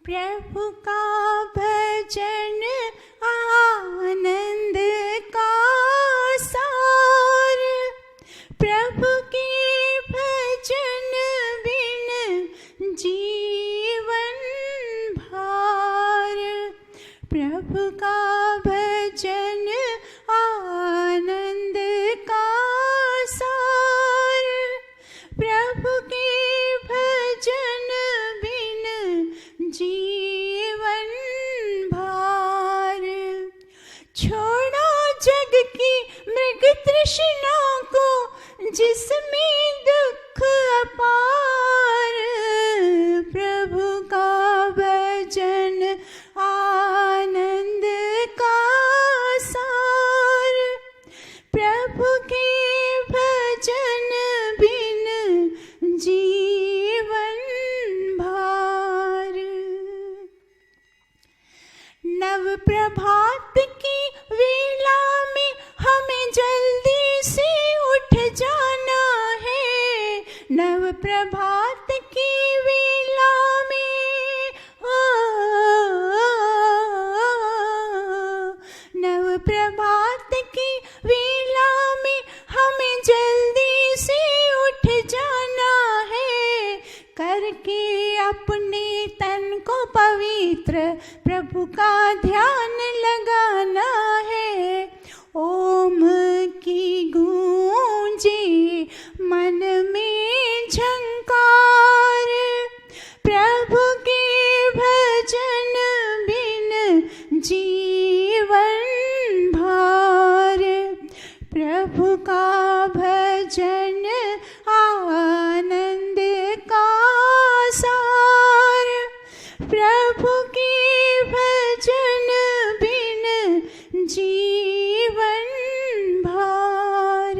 प्रभु का भजन आनंद का सार, प्रभु के भजन बिन जीवन भार। प्रभु का भजन आनंद का सार, प्रभु के भजन बिन जीवन भार। छोड़ो जग की मृग तृष्णा को, जिसमें दुख अपार। प्रभु का भजन आनंद का सार, प्रभु के भजन बिन जीवन भार। नव प्रभात की वेला में हमें जल्दी से उठ जाना है। नव प्रभात की वेला में नव प्रभात की वेला में हमें जल्दी से उठ जाना है। करके अपने तन को पवित्र प्रभु का ध्यान लगाना है। ओम की गूंजे मन में झंकार, प्रभु के भजन बिन जीवन भार। प्रभु का भजन आनंद का सार, प्रभु के भजन बिन जीवन भार।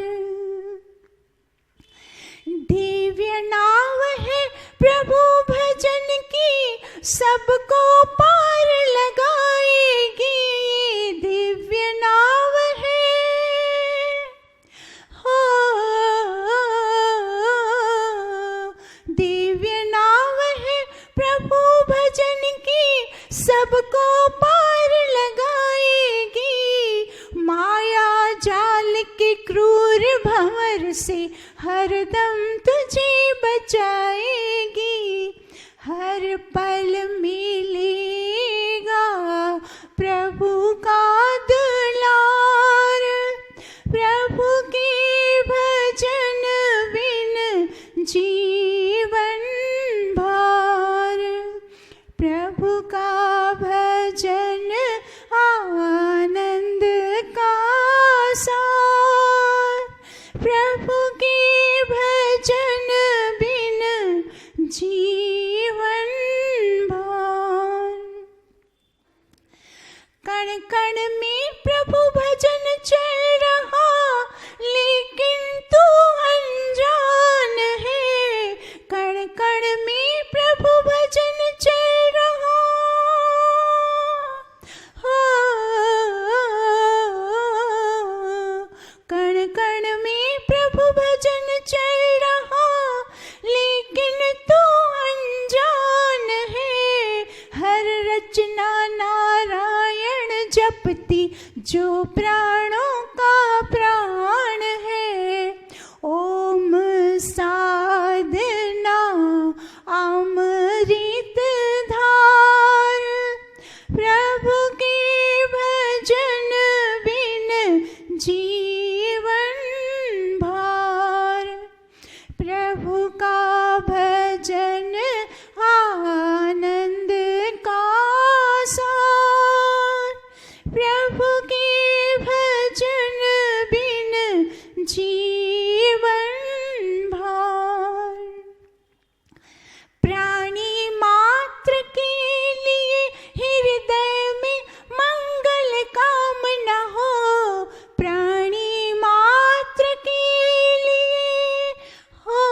दिव्य नाव है प्रभु भजन की, सबको पार लगाएगी। दिव्य नाव है, हो दिव्य नाव है प्रभु भजन की, सबको पार लगाएगी। माया जाल के क्रूर भंवर से हरदम तुझे बचाएगी। हर पल मिलेगा प्रभु का दुलार, प्रभु के भजन बिन जीवन भार। प्रभु का भजन आनंद का सार, प्रभु के भजन बिन जीवन भार। कण कण में प्रभु भजन चल रहा, लेकिन तू अनजान है। कण कण में प्रभु भजन चल रहा, हो कण कण में प्रभु भजन चल रहा, लेकिन तू अनजान है। हर रचना नारायण जपती, जो प्राणों का प्राण है। ओम साधना अमृत धार, प्रभु के भजन बिन जीवन भार। प्रभु का भजन आनंद का सार, प्रभु के भजन बिन जीवन भार। प्राणी मात्र के लिए हृदय में मंगल कामना हो। प्राणी मात्र के लिए हो,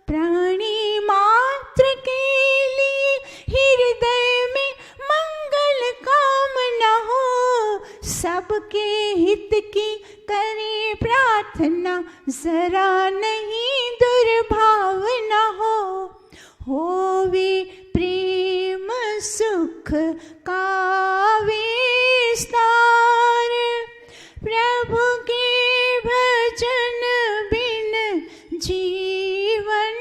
प्राणी मात्र के लिए हृदय में मंगल कामना हो। सबके हित की करे प्रार्थना, जरा नहीं दुर्भावना हो। का विस्तार। प्रभु के भजन बिन जीवन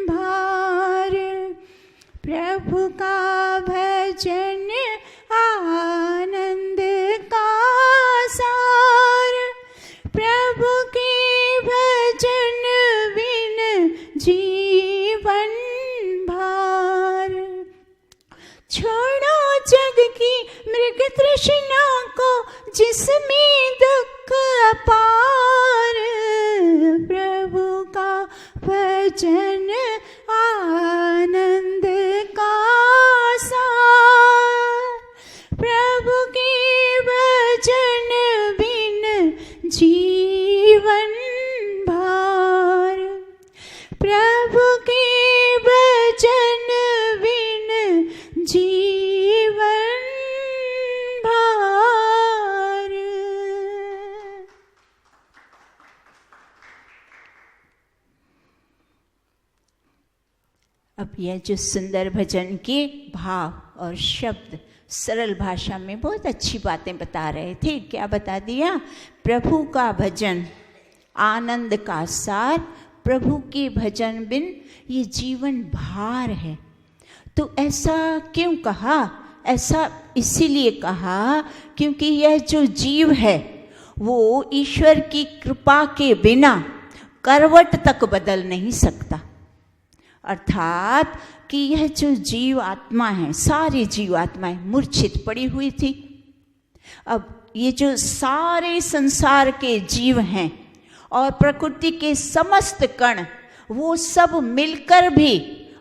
भार। प्रभु का भजन आनंद का सार। प्रभु के भजन बिन जीवन भार। छोड़ो जग की मृग तृष्णा को जिसमें दुख अपार। प्रभु का भजन आनंद का सार। प्रभु के भजन बिन जीवन भार। प्रभु के भजन बिन जीवन भार। अब यह जो सुंदर भजन के भाव और शब्द सरल भाषा में बहुत अच्छी बातें बता रहे थे। क्या बता दिया? प्रभु का भजन आनंद का सार। प्रभु के भजन बिन ये जीवन भार है। तो ऐसा क्यों कहा? ऐसा इसीलिए कहा क्योंकि यह जो जीव है वो ईश्वर की कृपा के बिना करवट तक बदल नहीं सकता। अर्थात कि यह जो जीव आत्मा है, सारी जीव आत्माएं मूर्छित पड़ी हुई थी। अब ये जो सारे संसार के जीव हैं और प्रकृति के समस्त कण, वो सब मिलकर भी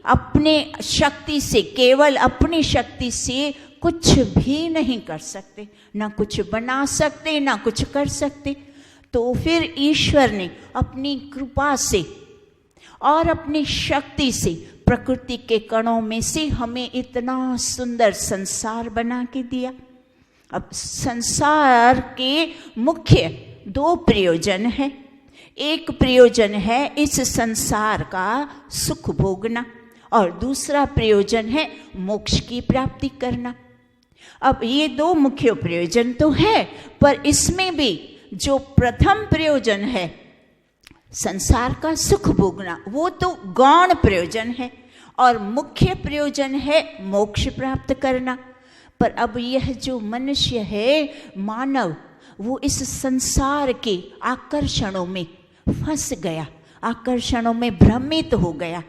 अपने शक्ति से, केवल अपनी शक्ति से कुछ भी नहीं कर सकते, ना कुछ बना सकते, ना कुछ कर सकते। तो फिर ईश्वर ने अपनी कृपा से और अपनी शक्ति से प्रकृति के कणों में से हमें इतना सुंदर संसार बना के दिया। अब संसार के मुख्य दो प्रयोजन हैं। एक प्रयोजन है इस संसार का सुख भोगना और दूसरा प्रयोजन है मोक्ष की प्राप्ति करना। अब ये दो मुख्य प्रयोजन तो है, पर इसमें भी जो प्रथम प्रयोजन है संसार का सुख भोगना, वो तो गौण प्रयोजन है और मुख्य प्रयोजन है मोक्ष प्राप्त करना। पर अब यह जो मनुष्य है, मानव, वो इस संसार के आकर्षणों में फंस गया, आकर्षणों में भ्रमित हो गया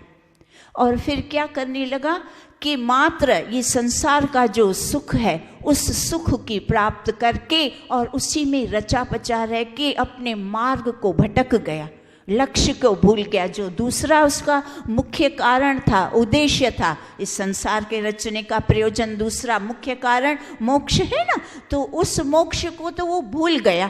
और फिर क्या करने लगा कि मात्र ये संसार का जो सुख है उस सुख की प्राप्त करके और उसी में रचा पचा रह के अपने मार्ग को भटक गया, लक्ष्य को भूल गया। जो दूसरा उसका मुख्य कारण था, उद्देश्य था, इस संसार के रचने का प्रयोजन, दूसरा मुख्य कारण मोक्ष है ना, तो उस मोक्ष को तो वो भूल गया।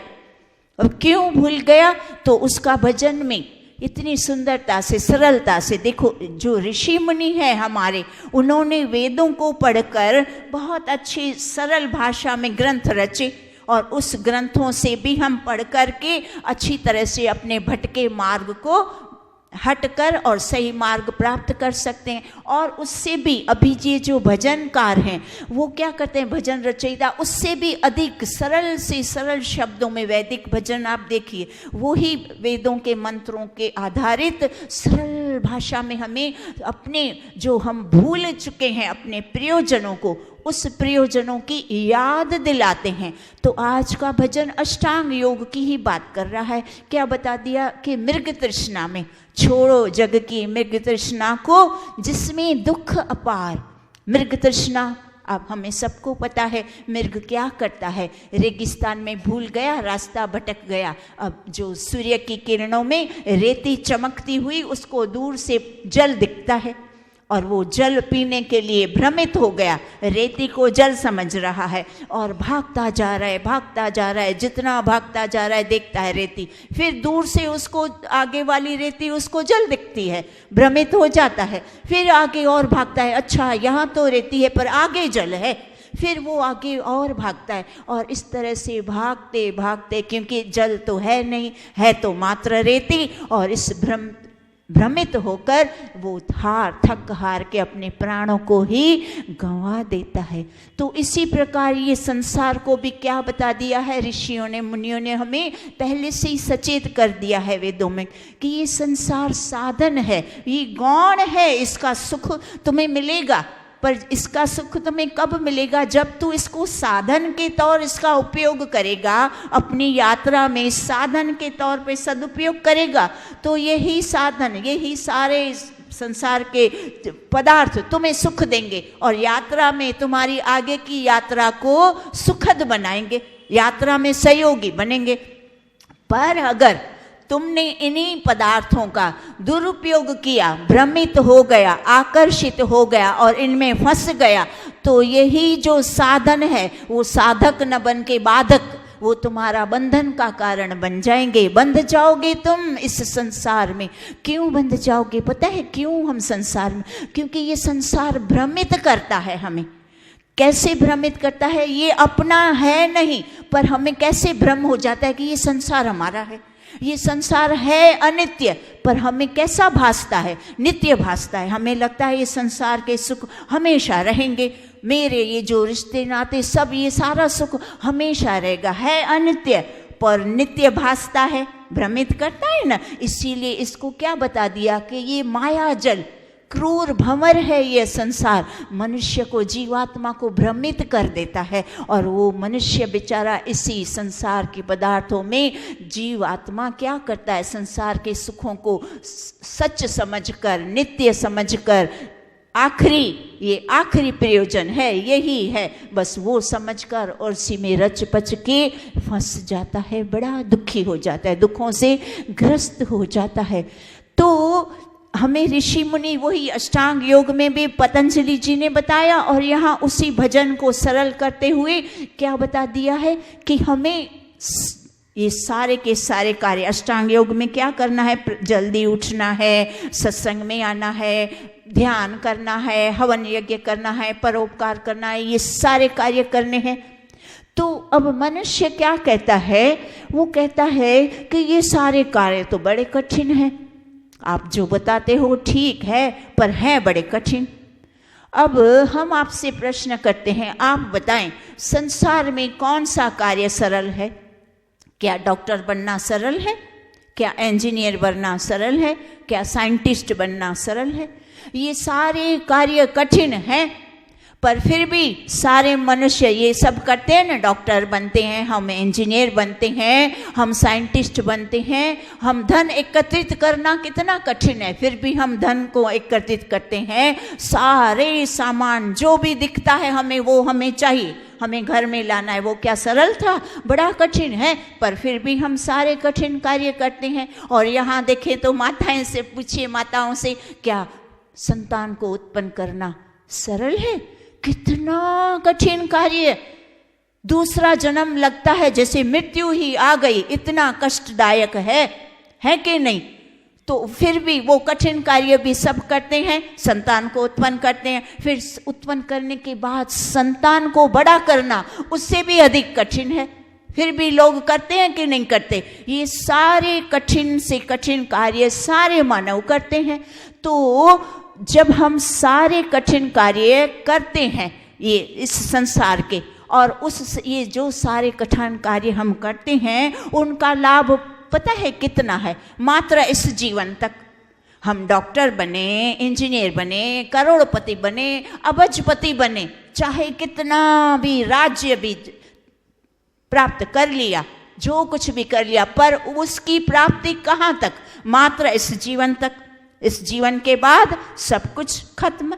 अब क्यों भूल गया? तो उसका भजन में इतनी सुंदरता से, सरलता से, देखो जो ऋषि मुनि हैं हमारे, उन्होंने वेदों को पढ़कर बहुत अच्छी सरल भाषा में ग्रंथ रचे और उस ग्रंथों से भी हम पढ़ करके अच्छी तरह से अपने भटके मार्ग को हटकर और सही मार्ग प्राप्त कर सकते हैं। और उससे भी अभी ये जो भजनकार हैं वो क्या करते हैं, भजन रचयिता, उससे भी अधिक सरल से सरल शब्दों में वैदिक भजन आप देखिए, वो ही वेदों के मंत्रों के आधारित सरल भाषा में हमें अपने जो हम भूल चुके हैं अपने प्रयोजनों को, उस प्रयोजनों की याद दिलाते हैं। तो आज का भजन अष्टांग योग की ही बात कर रहा है। क्या बता दिया कि मृग तृष्णा में, छोड़ो जग की मृग तृष्णा को जिसमें दुख अपार। मृग तृष्णा, अब हमें सबको पता है मृग क्या करता है, रेगिस्तान में भूल गया, रास्ता भटक गया। अब जो सूर्य की किरणों में रेती चमकती हुई उसको दूर से जल दिखता है और वो जल पीने के लिए भ्रमित हो गया, रेती को जल समझ रहा है और भागता जा रहा है, भागता जा रहा है, जितना भागता जा रहा है देखता है रेती, फिर दूर से उसको आगे वाली रेती उसको जल दिखती है, भ्रमित हो जाता है, फिर आगे और भागता है, अच्छा यहाँ तो रेती है पर आगे जल है, फिर वो आगे और भागता है और इस तरह से भागते भागते, क्योंकि जल तो है नहीं, है तो मात्र रेती, और इस भ्रम भ्रमित होकर वो थक हार के अपने प्राणों को ही गंवा देता है। तो इसी प्रकार ये संसार को भी क्या बता दिया है ऋषियों ने, मुनियों ने हमें पहले से ही सचेत कर दिया है वेदों में कि ये संसार साधन है, ये गौण है, इसका सुख तुम्हें मिलेगा, पर इसका सुख तुम्हें कब मिलेगा? जब तू इसको साधन के तौर इसका उपयोग करेगा, अपनी यात्रा में साधन के तौर पे सदुपयोग करेगा, तो यही साधन, यही सारे संसार के पदार्थ तुम्हें सुख देंगे और यात्रा में तुम्हारी आगे की यात्रा को सुखद बनाएंगे, यात्रा में सहयोगी बनेंगे। पर अगर तुमने इन्हीं पदार्थों का दुरुपयोग किया, भ्रमित हो गया, आकर्षित हो गया और इनमें फंस गया, तो यही जो साधन है वो साधक न बन के बाधक, वो तुम्हारा बंधन का कारण बन जाएंगे। बंध जाओगे तुम इस संसार में। क्यों बंध जाओगे? पता है क्यों हम संसार में? क्योंकि ये संसार भ्रमित करता है हमें। कैसे भ्रमित करता है? ये अपना है नहीं, पर हमें कैसे भ्रम हो जाता है कि ये संसार हमारा है, ये संसार है अनित्य, पर हमें कैसा भासता है? नित्य भासता है। हमें लगता है ये संसार के सुख हमेशा रहेंगे, मेरे ये जो रिश्ते नाते सब, ये सारा सुख हमेशा रहेगा, है अनित्य पर नित्य भासता है, भ्रमित करता है ना। इसीलिए इसको क्या बता दिया कि ये माया जल, क्रूर भंवर है ये संसार, मनुष्य को, जीवात्मा को भ्रमित कर देता है। और वो मनुष्य बेचारा इसी संसार के पदार्थों में जीवात्मा क्या करता है? संसार के सुखों को सच समझकर, नित्य समझकर, ये आखिरी प्रयोजन है, यही है, बस वो समझकर और उसी में रच पच के फंस जाता है, बड़ा दुखी हो जाता है, दुखों से ग्रस्त हो जाता है। तो हमें ऋषि मुनि वही अष्टांग योग में भी पतंजलि जी ने बताया और यहाँ उसी भजन को सरल करते हुए क्या बता दिया है कि हमें ये सारे के सारे कार्य अष्टांग योग में क्या करना है? जल्दी उठना है, सत्संग में आना है, ध्यान करना है, हवन यज्ञ करना है, परोपकार करना है, ये सारे कार्य करने हैं। तो अब मनुष्य क्या कहता है? वो कहता है कि ये सारे कार्य तो बड़े कठिन हैं, आप जो बताते हो ठीक है, पर है बड़े कठिन। अब हम आपसे प्रश्न करते हैं, आप बताएं संसार में कौन सा कार्य सरल है? क्या डॉक्टर बनना सरल है? क्या इंजीनियर बनना सरल है? क्या साइंटिस्ट बनना सरल है? ये सारे कार्य कठिन हैं, पर फिर भी सारे मनुष्य ये सब करते हैं ना, डॉक्टर बनते हैं, हम इंजीनियर बनते हैं, हम साइंटिस्ट बनते हैं। हम धन एकत्रित करना कितना कठिन है, फिर भी हम धन को एकत्रित करते हैं। सारे सामान जो भी दिखता है हमें, वो हमें चाहिए, हमें घर में लाना है, वो क्या सरल था? बड़ा कठिन है, पर फिर भी हम सारे कठिन कार्य करते हैं। और यहाँ देखें तो माताएं से पूछिए, माताओं से, क्या संतान को उत्पन्न करना सरल है? कितना कठिन कार्य, दूसरा जन्म लगता है जैसे मृत्यु ही आ गई, इतना कष्टदायक है कि नहीं? तो फिर भी वो कठिन कार्य भी सब करते हैं, संतान को उत्पन्न करते हैं। फिर उत्पन्न करने के बाद संतान को बड़ा करना उससे भी अधिक कठिन है, फिर भी लोग करते हैं कि नहीं करते? ये सारे कठिन से कठिन कार्य सारे मानव करते हैं। तो जब हम सारे कठिन कार्य करते हैं ये इस संसार के, और ये जो सारे कठिन कार्य हम करते हैं उनका लाभ पता है कितना है? मात्र इस जीवन तक। हम डॉक्टर बने, इंजीनियर बने, करोड़पति बने, अबजपति बने, चाहे कितना भी राज्य भी प्राप्त कर लिया, जो कुछ भी कर लिया, पर उसकी प्राप्ति कहाँ तक? मात्र इस जीवन तक। इस जीवन के बाद सब कुछ खत्म।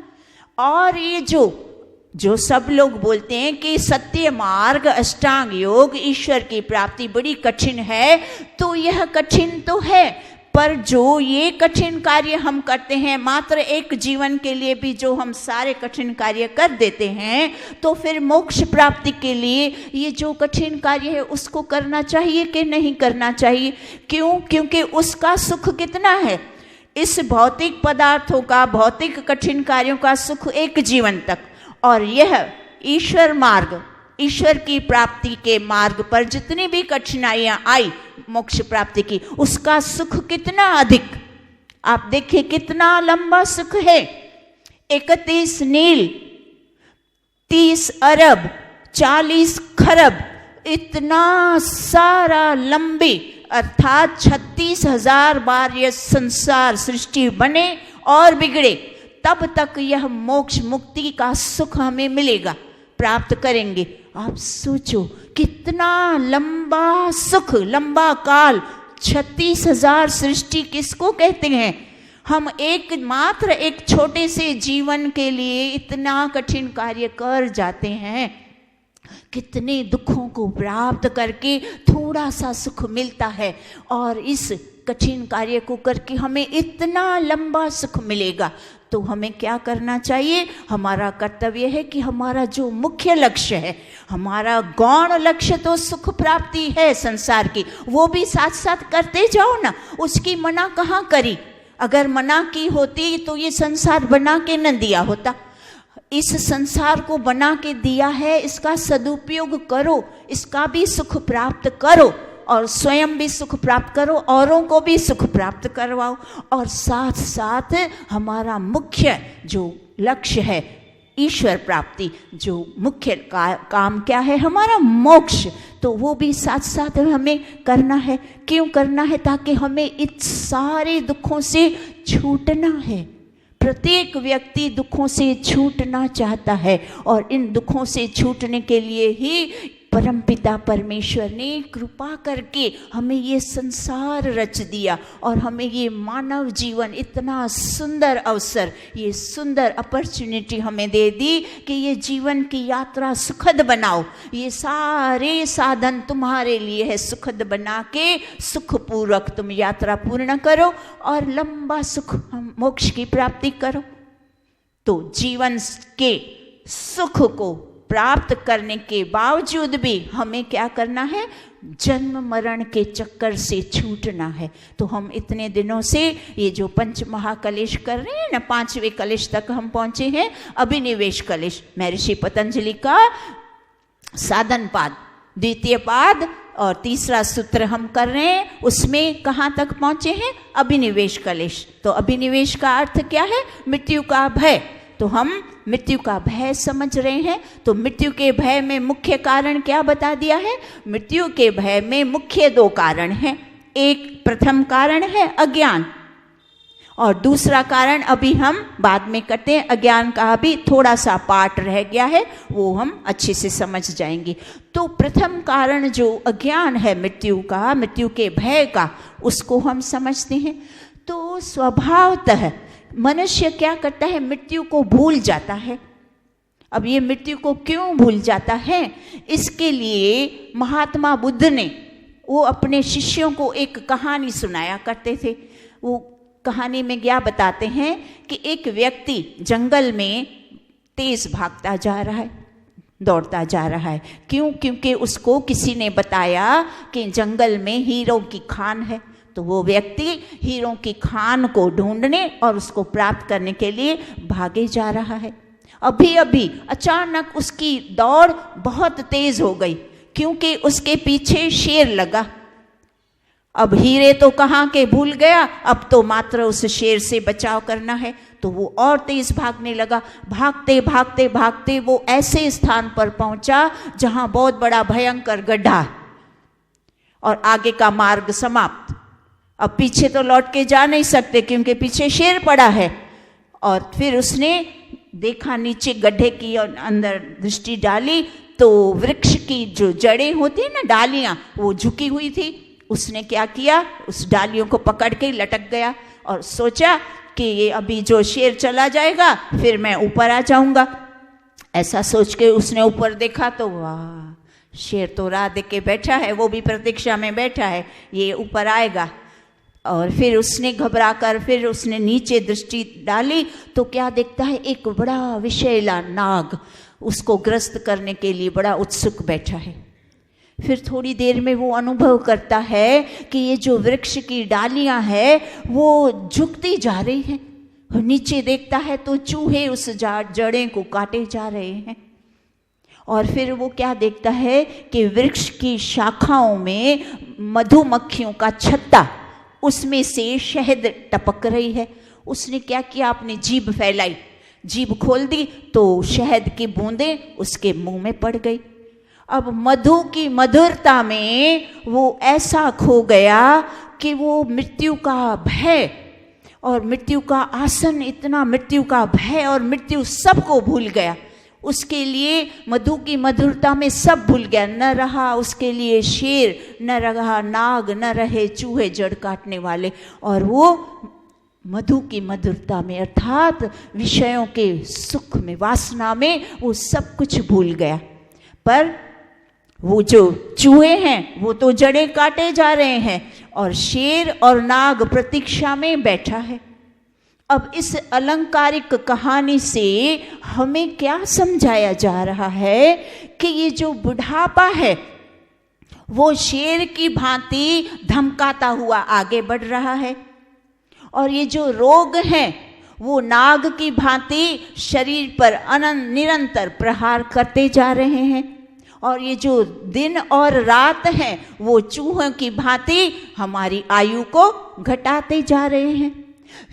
और ये जो सब लोग बोलते हैं कि सत्य मार्ग, अष्टांग योग, ईश्वर की प्राप्ति बड़ी कठिन है, तो यह कठिन तो है, पर जो ये कठिन कार्य हम करते हैं, मात्र एक जीवन के लिए भी जो हम सारे कठिन कार्य कर देते हैं, तो फिर मोक्ष प्राप्ति के लिए ये जो कठिन कार्य है उसको करना चाहिए कि नहीं करना चाहिए? क्यों? क्योंकि उसका सुख कितना है? इस भौतिक पदार्थों का, भौतिक कठिन कार्यों का सुख एक जीवन तक, और यह ईश्वर मार्ग, ईश्वर की प्राप्ति के मार्ग पर जितनी भी कठिनाइयां आई मोक्ष प्राप्ति की, उसका सुख कितना अधिक। आप देखिए कितना लंबा सुख है। 31 नील, 30 अरब, 40 खरब, इतना सारा लंबी, अर्थात 36,000 बार यह संसार सृष्टि बने और बिगड़े, तब तक यह मोक्ष मुक्ति का सुख हमें मिलेगा, प्राप्त करेंगे। आप सोचो कितना लंबा सुख, लंबा काल। 36,000 सृष्टि किसको कहते हैं? हम मात्र एक छोटे से जीवन के लिए इतना कठिन कार्य कर जाते हैं। कितने दुखों को प्राप्त करके थोड़ा सा सुख मिलता है, और इस कठिन कार्य को करके हमें इतना लंबा सुख मिलेगा। तो हमें क्या करना चाहिए? हमारा कर्तव्य है कि हमारा जो मुख्य लक्ष्य है, हमारा गौण लक्ष्य तो सुख प्राप्ति है संसार की, वो भी साथ साथ करते जाओ ना। उसकी मना कहाँ करी? अगर मना की होती तो ये संसार बना के न दिया होता। इस संसार को बना के दिया है, इसका सदुपयोग करो, इसका भी सुख प्राप्त करो, और स्वयं भी सुख प्राप्त करो, औरों को भी सुख प्राप्त करवाओ। और साथ साथ हमारा मुख्य जो लक्ष्य है ईश्वर प्राप्ति, जो मुख्य काम क्या है? हमारा मोक्ष, तो वो भी साथ साथ हमें करना है। क्यों करना है? ताकि हमें इस सारे दुखों से छूटना है। प्रत्येक व्यक्ति दुखों से छूटना चाहता है, और इन दुखों से छूटने के लिए ही परमपिता परमेश्वर ने कृपा करके हमें ये संसार रच दिया, और हमें ये मानव जीवन, इतना सुंदर अवसर, ये सुंदर अपॉर्चुनिटी हमें दे दी कि ये जीवन की यात्रा सुखद बनाओ। ये सारे साधन तुम्हारे लिए है, सुखद बना के सुखपूर्वक तुम यात्रा पूर्ण करो और लंबा सुख मोक्ष की प्राप्ति करो। तो जीवन के सुख को प्राप्त करने के बावजूद भी हमें क्या करना है? जन्म मरण के चक्कर से छूटना है। तो हम इतने दिनों से ये जो पंच महाकलेश कर रहे हैं ना, 5वें कलेश तक हम पहुंचे हैं, अभिनिवेश कलेश, महर्षि पतंजलि का साधन पाद, द्वितीय पाद और तीसरा सूत्र हम कर रहे हैं। उसमें कहाँ तक पहुंचे हैं? अभिनिवेश कलेश। तो अभिनिवेश का अर्थ क्या है? मृत्यु का भय। तो हम मृत्यु का भय समझ रहे हैं। तो मृत्यु के भय में मुख्य कारण क्या बता दिया है? मृत्यु के भय में मुख्य 2 कारण हैं। एक प्रथम कारण है अज्ञान, और दूसरा कारण अभी हम बाद में करते हैं। अज्ञान का अभी थोड़ा सा पार्ट रह गया है, वो हम अच्छे से समझ जाएंगे। तो प्रथम कारण जो अज्ञान है मृत्यु का, मृत्यु के भय का, उसको हम समझते हैं। तो स्वभावतः मनुष्य क्या करता है? मृत्यु को भूल जाता है। अब ये मृत्यु को क्यों भूल जाता है? इसके लिए महात्मा बुद्ध ने वो अपने शिष्यों को एक कहानी सुनाया करते थे। वो कहानी में क्या बताते हैं कि एक व्यक्ति जंगल में तेज भागता जा रहा है, दौड़ता जा रहा है। क्यों? क्योंकि उसको किसी ने बताया कि जंगल में हीरों की खान है। तो वो व्यक्ति हीरों की खान को ढूंढने और उसको प्राप्त करने के लिए भागे जा रहा है। अभी अभी अचानक उसकी दौड़ बहुत तेज हो गई, क्योंकि उसके पीछे शेर लगा। अब हीरे तो कहाँ के भूल गया, अब तो मात्र उस शेर से बचाव करना है। तो वो और तेज भागने लगा। भागते भागते भागते वो ऐसे स्थान पर पहुंचा जहां बहुत बड़ा भयंकर गड्ढा और आगे का मार्ग समाप्त। अब पीछे तो लौट के जा नहीं सकते क्योंकि पीछे शेर पड़ा है। और फिर उसने देखा नीचे गड्ढे की और अंदर दृष्टि डाली तो वृक्ष की जो जड़ें होती है ना, डालियां, वो झुकी हुई थी। उसने क्या किया? उस डालियों को पकड़ के लटक गया और सोचा कि ये अभी जो शेर चला जाएगा फिर मैं ऊपर आ जाऊंगा। ऐसा सोच के उसने ऊपर देखा तो वाह, शेर तो राह देख के बैठा है, वो भी प्रतीक्षा में बैठा है, ये ऊपर आएगा। और फिर उसने घबरा कर फिर उसने नीचे दृष्टि डाली तो क्या देखता है? एक बड़ा विषैला नाग उसको ग्रस्त करने के लिए बड़ा उत्सुक बैठा है। फिर थोड़ी देर में वो अनुभव करता है कि ये जो वृक्ष की डालियां हैं वो झुकती जा रही हैं। और नीचे देखता है तो चूहे उस जड़ें को काटे जा रहे हैं। और फिर वो क्या देखता है कि वृक्ष की शाखाओं में मधुमक्खियों का छत्ता उसमें से शहद टपक रही है। उसने क्या किया, अपनी जीभ फैलाई, जीभ खोल दी तो शहद की बूंदें उसके मुंह में पड़ गई। अब मधु की मधुरता में वो ऐसा खो गया कि वो मृत्यु का भय और मृत्यु का आसन, इतना मृत्यु का भय और मृत्यु सबको भूल गया। उसके लिए मधु की मधुरता में सब भूल गया। न रहा उसके लिए शेर, न रहा नाग, न रहे चूहे जड़ काटने वाले, और वो मधु की मधुरता में अर्थात विषयों के सुख में, वासना में वो सब कुछ भूल गया। पर वो जो चूहे हैं वो तो जड़ें काटे जा रहे हैं और शेर और नाग प्रतीक्षा में बैठा है। अब इस अलंकारिक कहानी से हमें क्या समझाया जा रहा है कि ये जो बुढ़ापा है वो शेर की भांति धमकाता हुआ आगे बढ़ रहा है, और ये जो रोग हैं वो नाग की भांति शरीर पर निरंतर प्रहार करते जा रहे हैं, और ये जो दिन और रात हैं वो चूहों की भांति हमारी आयु को घटाते जा रहे हैं।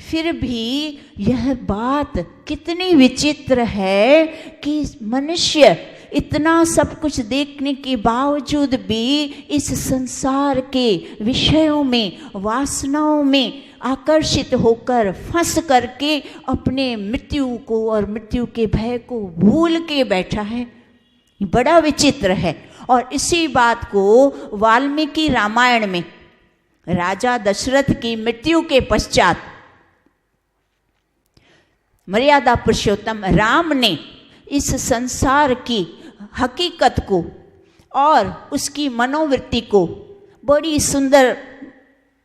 फिर भी यह बात कितनी विचित्र है कि मनुष्य इतना सब कुछ देखने के बावजूद भी इस संसार के विषयों में, वासनाओं में आकर्षित होकर फंस करके अपने मृत्यु को और मृत्यु के भय को भूल के बैठा है। बड़ा विचित्र है। और इसी बात को वाल्मीकि रामायण में राजा दशरथ की मृत्यु के पश्चात मर्यादा पुरुषोत्तम राम ने इस संसार की हकीकत को और उसकी मनोवृत्ति को बड़ी सुंदर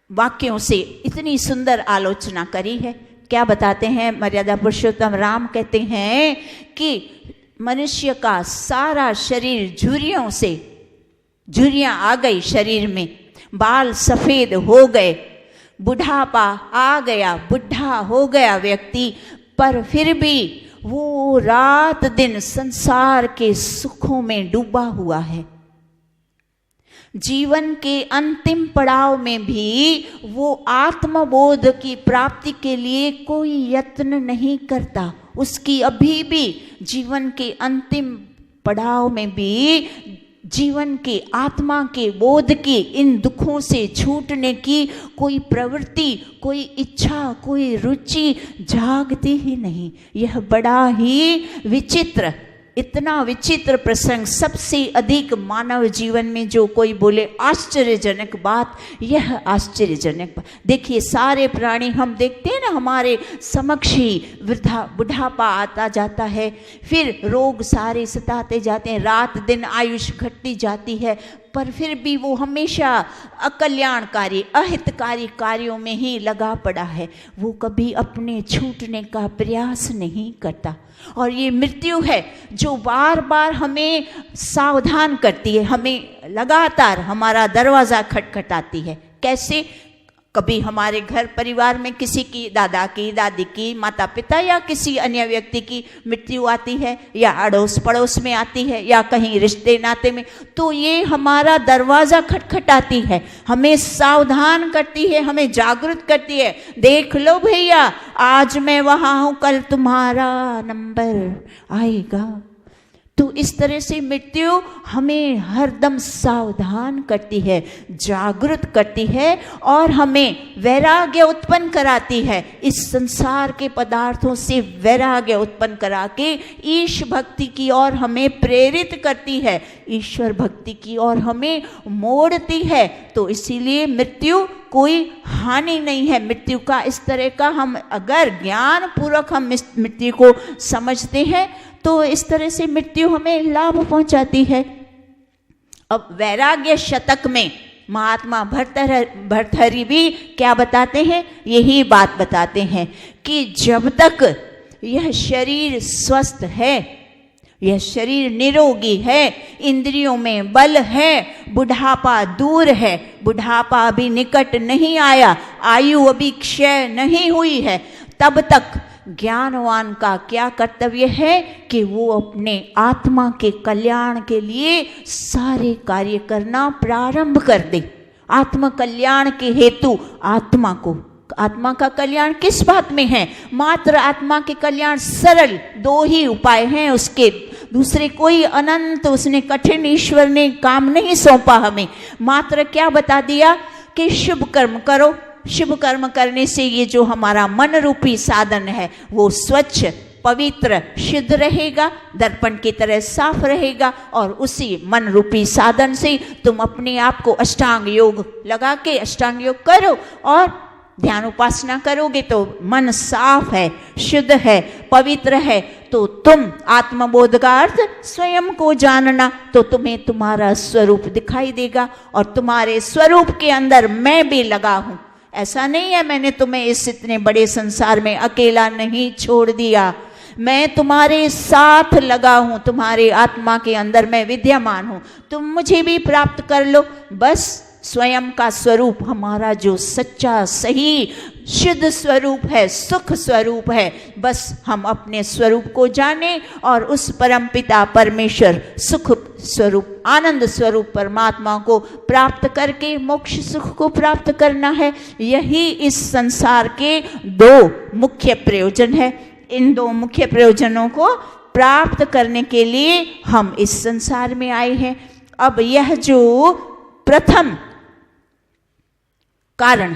वाक्यों से इतनी सुंदर आलोचना करी है। क्या बताते हैं मर्यादा पुरुषोत्तम राम? कहते हैं कि मनुष्य का सारा शरीर झुर्रियों से, झुर्रियां आ गई शरीर में, बाल सफेद हो गए, बुढ़ापा आ गया, बुढ़ा हो गया व्यक्ति, पर फिर भी वो रात दिन संसार के सुखों में डूबा हुआ है। जीवन के अंतिम पड़ाव में भी वो आत्मबोध की प्राप्ति के लिए कोई यत्न नहीं करता। उसकी अभी भी जीवन के अंतिम पड़ाव में भी जीवन के, आत्मा के बोध की, इन दुखों से छूटने की कोई प्रवृत्ति, कोई इच्छा, कोई रुचि जागती ही नहीं। यह बड़ा ही विचित्र, इतना विचित्र प्रसंग, सबसे अधिक मानव जीवन में जो कोई बोले आश्चर्यजनक बात, यह आश्चर्यजनक बात। देखिए सारे प्राणी हम देखते हैं ना, हमारे समक्ष ही बुढ़ापा आता जाता है, फिर रोग सारे सताते जाते हैं, रात दिन आयुष घटती जाती है, पर फिर भी वो हमेशा अकल्याणकारी, अहितकारी कार्यों में ही लगा पड़ा है। वो कभी अपने छूटने का प्रयास नहीं करता। और ये मृत्यु है जो बार बार हमें सावधान करती है, हमें लगातार हमारा दरवाज़ा खटखटाती है। कैसे? कभी हमारे घर परिवार में किसी की, दादा की, दादी की, माता पिता या किसी अन्य व्यक्ति की मृत्यु आती है, या अड़ोस पड़ोस में आती है, या कहीं रिश्ते नाते में, तो ये हमारा दरवाज़ा खटखटाती है, हमें सावधान करती है, हमें जागरूक करती है। देख लो भैया, आज मैं वहाँ हूँ, कल तुम्हारा नंबर आएगा। तो इस तरह से मृत्यु हमें हरदम सावधान करती है, जागृत करती है, और हमें वैराग्य उत्पन्न कराती है। इस संसार के पदार्थों से वैराग्य उत्पन्न करा के ईश भक्ति की ओर हमें प्रेरित करती है, ईश्वर भक्ति की ओर हमें मोड़ती है। तो इसीलिए मृत्यु कोई हानि नहीं है। मृत्यु का इस तरह का, हम अगर ज्ञान पूर्वक हम मृत्यु को समझते हैं तो इस तरह से मृत्यु हमें लाभ पहुंचाती है। अब वैराग्य शतक में महात्मा भर्तृहरि भी क्या बताते हैं? यही बात बताते हैं कि जब तक यह शरीर स्वस्थ है, यह शरीर निरोगी है, इंद्रियों में बल है, बुढ़ापा दूर है, बुढ़ापा अभी निकट नहीं आया, आयु अभी क्षय नहीं हुई है, तब तक ज्ञानवान का क्या कर्तव्य है कि वो अपने आत्मा के कल्याण के लिए सारे कार्य करना प्रारंभ कर दे। आत्म कल्याण के हेतु आत्मा को, आत्मा का कल्याण किस बात में है? मात्र आत्मा के कल्याण सरल 2 ही उपाय हैं उसके, दूसरे कोई अनंत उसने कठिन ईश्वर ने काम नहीं सौंपा हमें। मात्र क्या बता दिया कि शुभ कर्म करो। शुभ कर्म करने से ये जो हमारा मन रूपी साधन है वो स्वच्छ, पवित्र, शुद्ध रहेगा, दर्पण की तरह साफ रहेगा, और उसी मन रूपी साधन से तुम अपने आप को अष्टांग योग लगा के अष्टांग योग करो और ध्यान उपासना करोगे तो मन साफ है, शुद्ध है, पवित्र है। तो तुम आत्मबोध का अर्थ स्वयं को जानना, तो तुम्हें तुम्हारा स्वरूप दिखाई देगा और तुम्हारे स्वरूप के अंदर मैं भी लगा हूं। ऐसा नहीं है मैंने तुम्हें इस इतने बड़े संसार में अकेला नहीं छोड़ दिया, मैं तुम्हारे साथ लगा हूं, तुम्हारे आत्मा के अंदर मैं विद्यमान हूं, तुम मुझे भी प्राप्त कर लो। बस स्वयं का स्वरूप हमारा जो सच्चा सही शुद्ध स्वरूप है, सुख स्वरूप है, बस हम अपने स्वरूप को जाने और उस परमपिता परमेश्वर सुख स्वरूप आनंद स्वरूप परमात्मा को प्राप्त करके मोक्ष सुख को प्राप्त करना है। यही इस संसार के 2 मुख्य प्रयोजन है। इन 2 मुख्य प्रयोजनों को प्राप्त करने के लिए हम इस संसार में आए हैं। अब यह जो प्रथम कारण,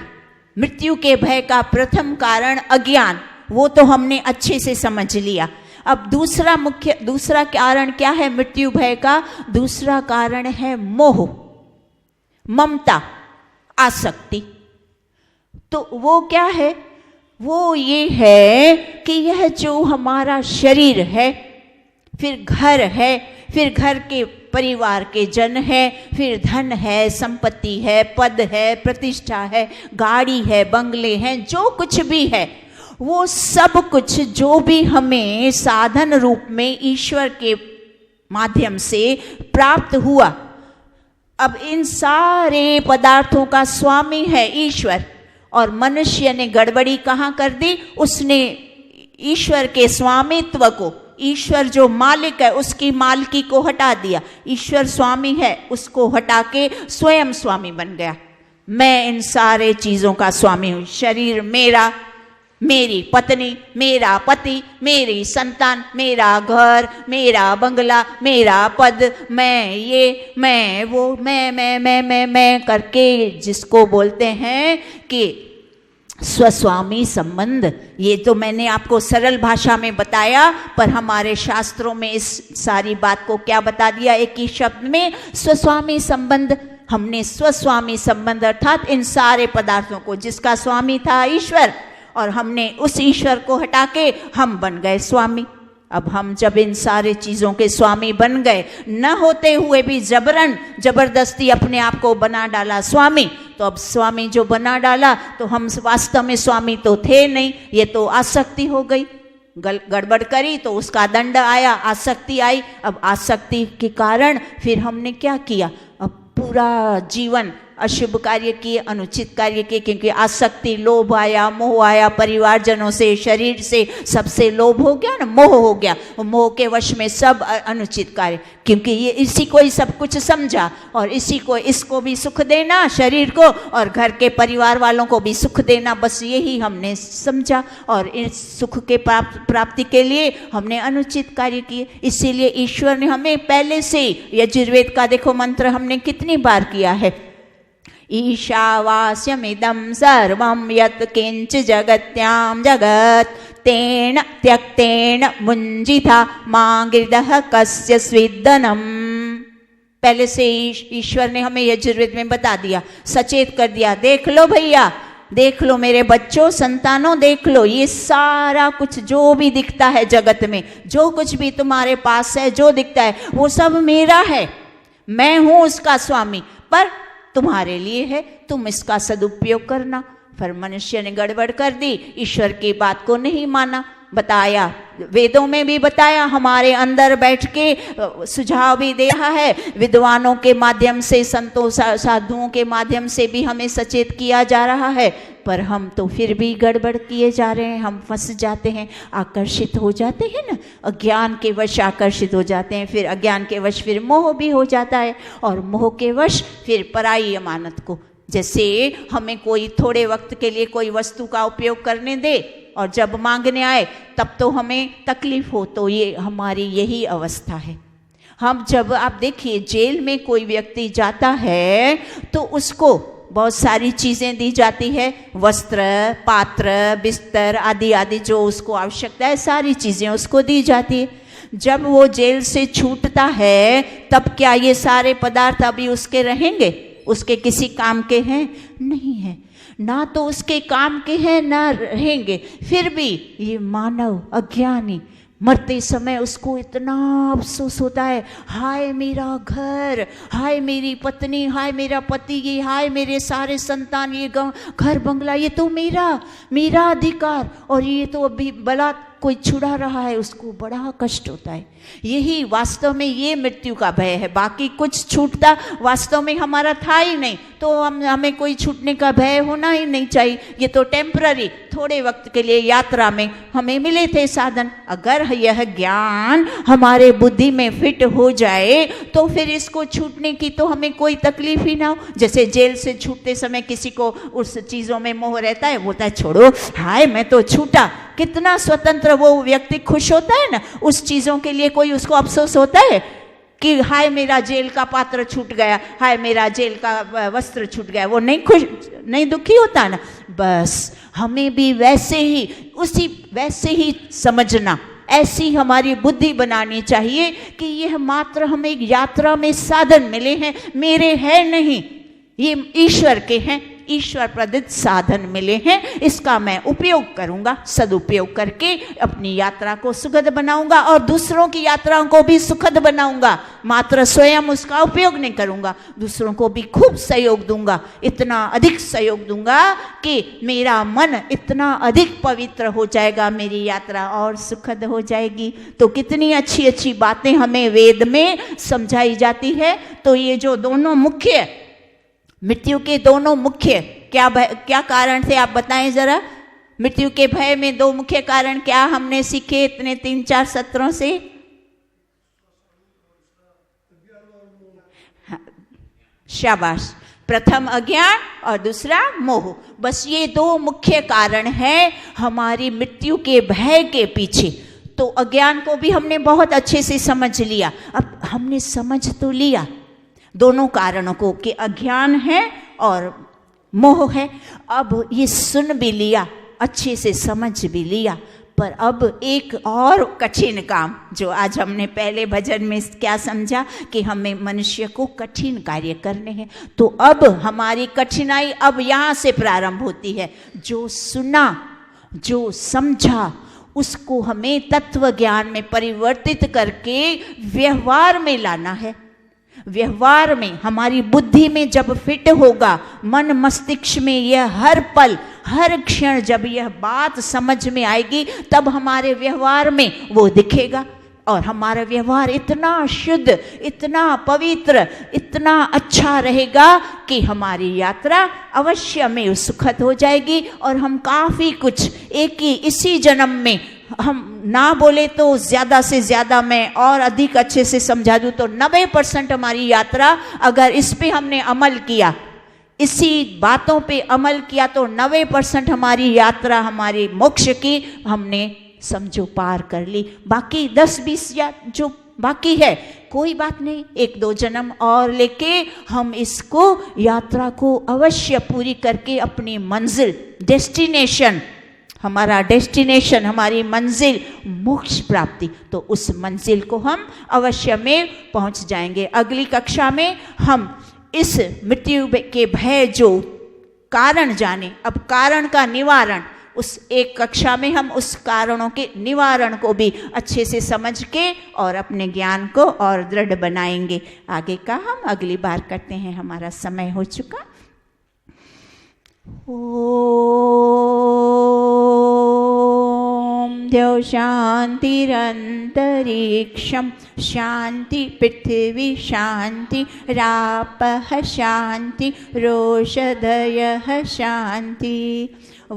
मृत्यु के भय का प्रथम कारण अज्ञान, वो तो हमने अच्छे से समझ लिया। अब दूसरा कारण क्या है मृत्यु भय का? दूसरा कारण है मोह, ममता, आसक्ति। तो वो क्या है? वो ये है कि यह जो हमारा शरीर है, फिर घर है, फिर घर के परिवार के जन है, फिर धन है, संपत्ति है, पद है, प्रतिष्ठा है, गाड़ी है, बंगले हैं, जो कुछ भी है, वो सब कुछ जो भी हमें साधन रूप में ईश्वर के माध्यम से प्राप्त हुआ, अब इन सारे पदार्थों का स्वामी है ईश्वर। और मनुष्य ने गड़बड़ी कहाँ कर दी? उसने ईश्वर के स्वामित्व को, ईश्वर जो मालिक है उसकी मालकी को हटा दिया। ईश्वर स्वामी है उसको हटा के स्वयं स्वामी बन गया। मैं इन सारे चीजों का स्वामी हूं। शरीर मेरा, मेरी पत्नी, मेरा पति, मेरी संतान, मेरा घर, मेरा बंगला, मेरा पद, मैं ये, मैं वो, मैं करके जिसको बोलते हैं कि स्वस्वामी संबंध। ये तो मैंने आपको सरल भाषा में बताया, पर हमारे शास्त्रों में इस सारी बात को क्या बता दिया? एक ही शब्द में, स्वस्वामी संबंध। हमने स्वस्वामी संबंध अर्थात इन सारे पदार्थों को, जिसका स्वामी था ईश्वर, और हमने उस ईश्वर को हटा के हम बन गए स्वामी। अब हम जब इन सारे चीज़ों के स्वामी बन गए, न होते हुए भी जबरन जबरदस्ती अपने आप को बना डाला स्वामी, तो अब स्वामी जो बना डाला तो हम वास्तव में स्वामी तो थे नहीं, ये तो आसक्ति हो गई। गड़बड़ करी तो उसका दंड आया, आसक्ति आई। अब आसक्ति के कारण फिर हमने क्या किया? अब पूरा जीवन अशुभ कार्य किए, अनुचित कार्य किए, क्योंकि आसक्ति, लोभ आया, मोह आया, परिवारजनों से, शरीर से, सबसे लोभ हो गया ना, मोह हो गया। मोह के वश में सब अनुचित कार्य, क्योंकि ये इसी को ही सब कुछ समझा, और इसी को, इसको भी सुख देना शरीर को, और घर के परिवार वालों को भी सुख देना, बस यही हमने समझा। और इस सुख के प्राप्ति के लिए हमने अनुचित कार्य किए। इसीलिए ईश्वर ने हमें पहले से, यजुर्वेद का देखो मंत्र हमने कितनी बार किया है, ईशावास्यमिदं सर्वं यत् किंच जगत्यां जगत् तेन त्यक्तेन मुञ्जिता मां गिरदः कस्य स्विद्दनम्। पहले से ईश्वर ने हमें यजुर्वेद में बता दिया, सचेत कर दिया। देख लो भैया, देख लो मेरे बच्चों, संतानों, देख लो, ये सारा कुछ जो भी दिखता है जगत में, जो कुछ भी तुम्हारे पास है, जो दिखता है, वो सब मेरा है, मैं हूं उसका स्वामी, पर तुम्हारे लिए है, तुम इसका सदुपयोग करना। पर मनुष्य ने गड़बड़ कर दी, ईश्वर की बात को नहीं माना। बताया, वेदों में भी बताया, हमारे अंदर बैठ के सुझाव भी दे रहा है, विद्वानों के माध्यम से, संतों साधुओं के माध्यम से भी हमें सचेत किया जा रहा है, पर हम तो फिर भी गड़बड़ किए जा रहे हैं। हम फंस जाते हैं, आकर्षित हो जाते हैं ना, अज्ञान के वश आकर्षित हो जाते हैं, फिर अज्ञान के वश फिर मोह भी हो जाता है, और मोह के वश फिर पराई अमानत को जैसे हमें कोई थोड़े वक्त के लिए कोई वस्तु का उपयोग करने दे और जब मांगने आए तब तो हमें तकलीफ हो, तो ये हमारी यही अवस्था है। हम जब आप देखिए जेल में कोई व्यक्ति जाता है तो उसको बहुत सारी चीज़ें दी जाती है, वस्त्र, पात्र, बिस्तर आदि आदि जो उसको आवश्यकता है सारी चीज़ें उसको दी जाती है। जब वो जेल से छूटता है तब क्या ये सारे पदार्थ अभी उसके रहेंगे? उसके किसी काम के हैं? नहीं है, ना तो उसके काम के हैं ना रहेंगे। फिर भी ये मानव अज्ञानी मरते समय उसको इतना अफसोस होता है, हाय मेरा घर, हाय मेरी पत्नी, हाय मेरा पति, ये हाय मेरे सारे संतान, ये घर बंगला, ये तो मेरा अधिकार, और ये तो अभी बलात् कोई छुड़ा रहा है, उसको बड़ा कष्ट होता है। यही वास्तव में ये मृत्यु का भय है। बाकी कुछ छूटता वास्तव में हमारा था ही नहीं, तो हमें कोई छूटने का भय होना ही नहीं चाहिए। ये तो टेम्पररी, थोड़े वक्त के लिए यात्रा में हमें मिले थे साधन। अगर यह ज्ञान हमारे बुद्धि में फिट हो जाए तो फिर इसको छूटने की तो हमें कोई तकलीफ ही ना हो। जैसे जेल से छूटते समय किसी को उस चीज़ों में मोह रहता है, बोलता है छोड़ो, हाय मैं तो छूटा, कितना स्वतंत्र वो व्यक्ति खुश होता है ना। उस चीज़ों के लिए कोई उसको अफसोस होता है कि हाय मेरा जेल का पात्र छूट गया, हाय मेरा जेल का वस्त्र छूट गया? वो नहीं खुश, नहीं दुखी होता ना। बस हमें भी वैसे ही समझना, ऐसी हमारी बुद्धि बनानी चाहिए कि यह मात्र हमें एक यात्रा में साधन मिले हैं, मेरे हैं नहीं, ये ईश्वर के हैं, ईश्वर प्रदत्त साधन मिले हैं। इसका मैं उपयोग करूंगा, सदुपयोग करके अपनी यात्रा को सुखद बनाऊंगा और दूसरों की यात्राओं को भी सुखद बनाऊंगा। मात्र स्वयं उसका उपयोग नहीं करूंगा, दूसरों को भी खूब सहयोग दूंगा, इतना अधिक सहयोग दूंगा कि मेरा मन इतना अधिक पवित्र हो जाएगा, मेरी यात्रा और सुखद हो जाएगी। तो कितनी अच्छी अच्छी बातें हमें वेद में समझाई जाती है। तो ये जो दोनों मुख्य मृत्यु के दोनों मुख्य क्या कारण थे, आप बताएं जरा। मृत्यु के भय में दो मुख्य कारण क्या हमने सीखे इतने 3-4 सत्रों से? हाँ, शाबाश। प्रथम अज्ञान और दूसरा मोह। बस ये दो मुख्य कारण हैं हमारी मृत्यु के भय के पीछे। तो अज्ञान को भी हमने बहुत अच्छे से समझ लिया। अब हमने समझ तो लिया दोनों कारणों को कि अज्ञान है और मोह है। अब ये सुन भी लिया, अच्छे से समझ भी लिया, पर अब एक और कठिन काम जो आज हमने पहले भजन में क्या समझा कि हमें मनुष्य को कठिन कार्य करने हैं। तो अब हमारी कठिनाई अब यहाँ से प्रारंभ होती है। जो सुना, जो समझा, उसको हमें तत्व ज्ञान में परिवर्तित करके व्यवहार में लाना है। व्यवहार में हमारी बुद्धि में जब फिट होगा, मन मस्तिष्क में यह हर पल हर क्षण जब यह बात समझ में आएगी, तब हमारे व्यवहार में वो दिखेगा। और हमारा व्यवहार इतना शुद्ध, इतना पवित्र, इतना अच्छा रहेगा कि हमारी यात्रा अवश्य में सुखद हो जाएगी। और हम काफ़ी कुछ इसी जन्म में, हम ना बोले तो ज़्यादा से ज़्यादा मैं और अधिक अच्छे से समझा दूँ तो 90% हमारी यात्रा, अगर इस पे हमने अमल किया, इसी बातों पे अमल किया, तो 90% हमारी यात्रा, हमारी मोक्ष की हमने समझो पार कर ली। बाकी 10-20 या जो बाकी है कोई बात नहीं, 1-2 जन्म और लेके हम इसको यात्रा को अवश्य पूरी करके अपनी मंजिल, डेस्टिनेशन, हमारा डेस्टिनेशन, हमारी मंजिल मोक्ष प्राप्ति, तो उस मंजिल को हम अवश्य में पहुंच जाएंगे। अगली कक्षा में हम इस मृत्यु के भय जो कारण जाने, अब कारण का निवारण, उस एक कक्षा में हम उस कारणों के निवारण को भी अच्छे से समझ के और अपने ज्ञान को और दृढ़ बनाएंगे। आगे का हम अगली बार करते हैं, हमारा समय हो चुका। ओम द्यौ शांतिरंतरिक्षं शांति, पृथ्वी शांति, रापः शांति, रोषधयः शांति।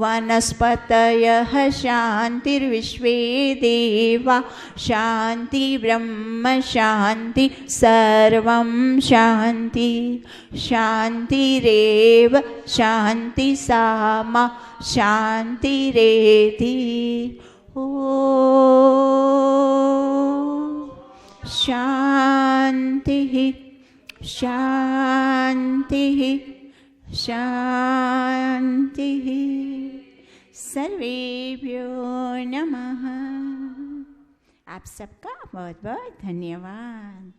वनस्पतयः शान्तिर्विश्वे देवा शान्ति ब्रह्म शान्ति सर्वं शान्ति शान्तिरेव शान्ति सामा शान्तिरेति ॐ शान्तिः शान्तिः शान्तिः। सर्वेभ्यो नमः। आप सबका बहुत बहुत धन्यवाद।